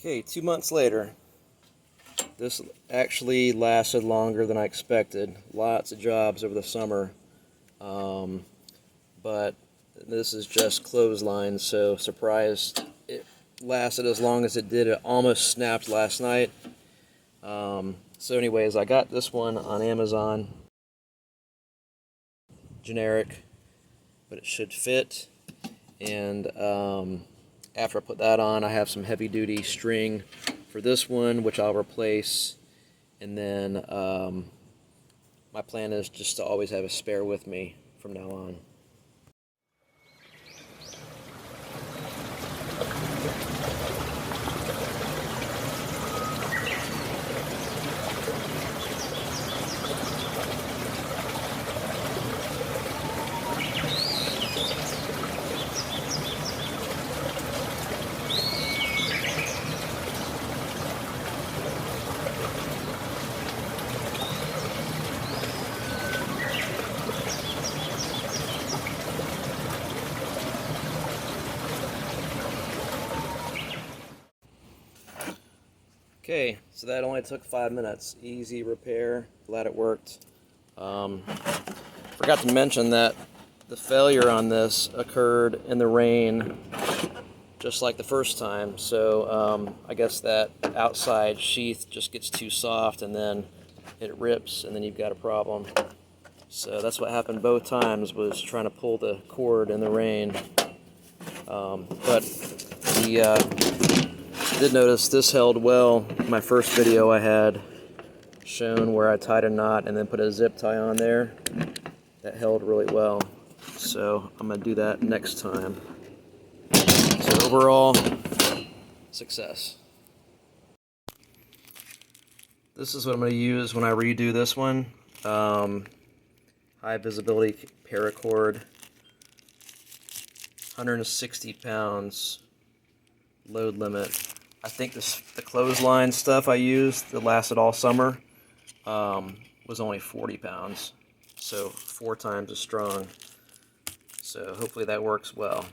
Okay, 2 months later. This actually lasted longer than I expected. Lots of jobs over the summer. But this is just clothesline, so surprised it lasted as long as it did. It almost snapped last night. So anyways, I got this one on Amazon. Generic, but it should fit. And after I put that on, I have some heavy duty string for this one, which I'll replace. And then my plan is just to always have a spare with me from now on. Okay, so that only took 5 minutes. Easy repair. Glad it worked. Forgot to mention that the failure on this occurred in the rain, just like the first time. So I guess that outside sheath just gets too soft, and then it rips, and then you've got a problem. So that's what happened both times, was trying to pull the cord in the rain. But I did notice this held well. My first video I had shown where I tied a knot and then put a zip tie on there. That held really well. So I'm going to do that next time. So overall, success. This is what I'm going to use when I redo this one. High visibility paracord. 160 pounds load limit. I think the clothesline stuff I used that lasted all summer was only 40 pounds, so 4 times as strong. So hopefully that works well.